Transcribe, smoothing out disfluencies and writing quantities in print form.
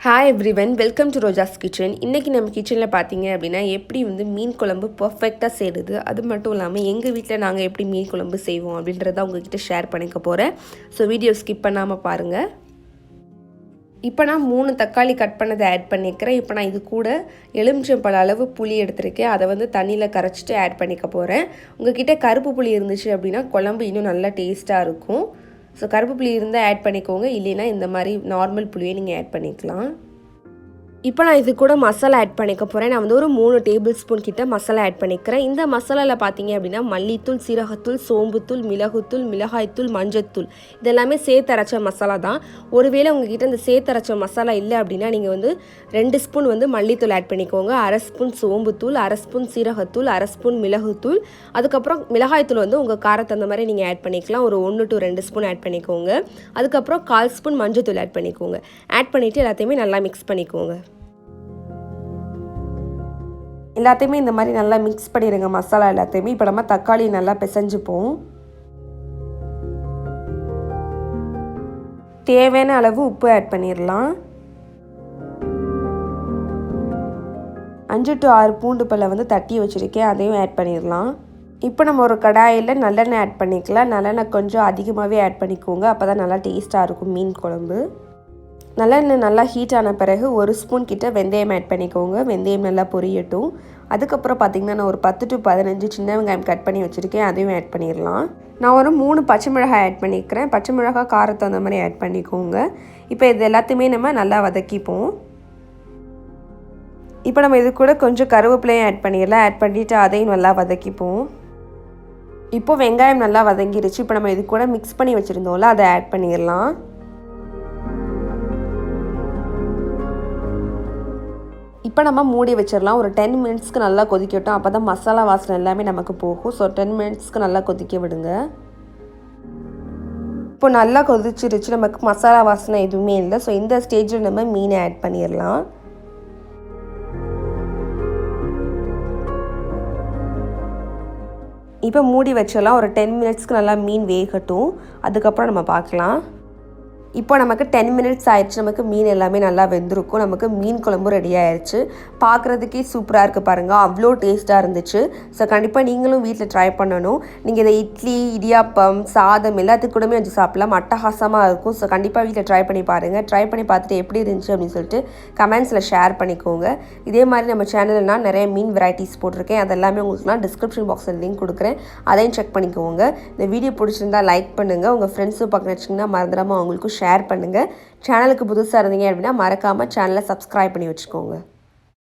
Hi everyone, welcome to Roja's kitchen. இன்றைக்கி நம்ம கிச்சனில் பார்த்தீங்க அப்படின்னா எப்படி மீன் குழம்பு பர்ஃபெக்டாக செய்கிறது, அது மட்டும் இல்லாமல் எங்கள் வீட்டில் நாங்கள் எப்படி மீன் குழம்பு செய்வோம் அப்படின்றத உங்ககிட்ட ஷேர் பண்ணிக்க போகிறேன். ஸோ வீடியோ ஸ்கிப் பண்ணாமல் பாருங்கள். இப்போ நான் 3 தக்காளி கட் பண்ணதை ஆட் பண்ணிக்கிறேன். இப்போ நான் இது கூட எலுமிச்சம்பழ அளவு புளி எடுத்திருக்கேன். அதை தண்ணியில் கரைச்சிட்டு ஆட் பண்ணிக்க போகிறேன். உங்கள்கிட்ட கருப்பு புளி இருந்துச்சு அப்படின்னா குழம்பு இன்னும் நல்லா டேஸ்ட்டாக இருக்கும். ஸோ கருப்பு புளி இருந்தால் ஆட் பண்ணிக்கோங்க, இல்லைன்னா இந்த மாதிரி நார்மல் புளியை நீங்கள் ஆட் பண்ணிக்கலாம். இப்போ நான் இது கூட மசாலா ஆட் பண்ணிக்க போகிறேன். நான் ஒரு 3 டேபிள் ஸ்பூன் கிட்ட மசாலா ஆட் பண்ணிக்கிறேன். இந்த மசாலாவில் பார்த்தீங்க அப்படின்னா மல்லித்தூள், சீரகத்தூள், சோம்புத்தூள், மிளகுத்தூள், மிளகாய்த்தூள், மஞ்சத்தூள் இதெல்லாமே சேர்த்து அரைச்ச மசாலா தான். ஒருவேளை உங்ககிட்ட இந்த சேர்த்து அரைச்ச மசாலா இல்லை அப்படின்னா நீங்கள் 2 ஸ்பூன் மல்லித்தூள் ஆட் பண்ணிக்கோங்க, 1/2 ஸ்பூன் சோம்புத்தூள், 1/2 ஸ்பூன் சீரகத்தூள், 1/2 ஸ்பூன் மிளகுத்தூள், அதுக்கப்புறம் மிளகாய்த்தூள் உங்கள் காரத்தை அந்த மாதிரி நீங்கள் ஆட் பண்ணிக்கலாம். ஒரு 1 to 2 ஸ்பூன் ஆட் பண்ணிக்கோங்க. அதுக்கப்புறம் 1/4 ஸ்பூன் மஞ்சத்தூள் ஆட் பண்ணிக்கோங்க. ஆட் பண்ணிவிட்டு எல்லாத்தையுமே நல்லா மிக்ஸ் பண்ணிக்கோங்க. எல்லாத்தையுமே இந்த மாதிரி நல்லா மிக்ஸ் பண்ணிடுங்க மசாலா எல்லாத்தையுமே. இப்போ நம்ம தக்காளி நல்லா பிசைஞ்சுப்போம். தேவையான அளவு உப்பு ஆட் பண்ணிடலாம். 5 to 6 பூண்டு பல்லை தட்டி வச்சுருக்கேன், அதையும் ஆட் பண்ணிடலாம். இப்போ நம்ம ஒரு கடாயில் நல்லெண்ணெய் ஆட் பண்ணிக்கலாம். நல்லெண்ணெய் கொஞ்சம் அதிகமாகவே ஆட் பண்ணிக்கோங்க, அப்போ தான் நல்லா டேஸ்ட்டாக இருக்கும் மீன் குழம்பு. நல்லெண்ணெய் நல்லா ஹீட் ஆன பிறகு 1 ஸ்பூன் கிட்ட வெந்தயம் ஆட் பண்ணிக்கோங்க. வெந்தயம் நல்லா பொரியட்டும். அதுக்கப்புறம் பார்த்திங்கன்னா நான் ஒரு 10 to 15 சின்ன வெங்காயம் கட் பண்ணி வச்சுருக்கேன், அதையும் ஆட் பண்ணிடலாம். நான் ஒரு 3 பச்சை மிளகாய் ஆட் பண்ணிக்கிறேன். பச்சை மிளகாய் காரத்தை அந்த மாதிரி ஆட் பண்ணிக்கோங்க. இப்போ இது எல்லாத்தையுமே நம்ம நல்லா வதக்கிப்போம். இப்போ நம்ம இது கூட கொஞ்சம் கருவேப்பிலையும் ஆட் பண்ணிடலாம். ஆட் பண்ணிவிட்டு அதையும் நல்லா வதக்கிப்போம். இப்போது வெங்காயம் நல்லா வதங்கிடுச்சு. இப்போ நம்ம இது கூட மிக்ஸ் பண்ணி வச்சுருந்தோம்ல, அதை ஆட் பண்ணிடலாம். இப்போ நம்ம மூடி வச்சிடலாம். ஒரு 10 மினிட்ஸ்க்கு நல்லா கொதிக்கட்டும், அப்போ தான் மசாலா வாசனை எல்லாமே நமக்கு போகும். ஸோ 10 மினிட்ஸ்க்கு நல்லா கொதிக்க விடுங்க. இப்போ நல்லா கொதிச்சிருச்சு, நமக்கு மசாலா வாசனை எதுவுமே இல்லை. ஸோ இந்த ஸ்டேஜில் நம்ம மீனை ஆட் பண்ணிடலாம். இப்போ மூடி வச்சிடலாம். ஒரு 10 மினிட்ஸ்க்கு நல்லா மீன் வேகட்டும், அதுக்கப்புறம் நம்ம பார்க்கலாம். இப்போ நமக்கு 10 மினிட்ஸ் ஆயிடுச்சு. நமக்கு மீன் எல்லாமே நல்லா வெந்திருக்கும். நமக்கு மீன் குழம்பு ரெடி ஆயிடுச்சு. பார்க்குறதுக்கே சூப்பராக இருக்குது பாருங்கள், அவ்வளோ டேஸ்ட்டாக இருந்துச்சு. ஸோ கண்டிப்பாக நீங்களும் வீட்டில் ட்ரை பண்ணணும். நீங்கள் இதை இட்லி, இடியாப்பம், சாதம் எல்லாத்துக்கு கூடமே வச்சு சாப்பிடலாம், அட்டகாசமாக இருக்கும். ஸோ கண்டிப்பாக வீட்டில் ட்ரை பண்ணி பாருங்கள். ட்ரை பண்ணி பார்த்துட்டு எப்படி இருந்துச்சு அப்படின்னு சொல்லிட்டு கமெண்ட்ஸில் ஷேர் பண்ணிக்கோங்க. இதே மாதிரி நம்ம சேனலில் நான் நிறைய மீன் வெரைட்டிஸ் போட்டிருக்கேன், அதெல்லாமே உங்களுக்கு நான் டிஸ்கிரிப்ஷன் பாக்ஸில் லிங்க் கொடுக்குறேன், அதையும் செக் பண்ணிக்கோங்க. இந்த வீடியோ பிடிச்சிருந்தா லைக் பண்ணுங்கள். உங்கள் ஃப்ரெண்ட்ஸும் பக்கம் வச்சிங்கன்னா மறந்துடாமல் அவங்களுக்கும் ஷேர் பண்ணுங்கள். சேனலுக்கு புதுசாக இருந்தீங்க அப்படின்னா மறக்காமல் சேனலை சப்ஸ்கிரைப் பண்ணி வச்சுக்கோங்க.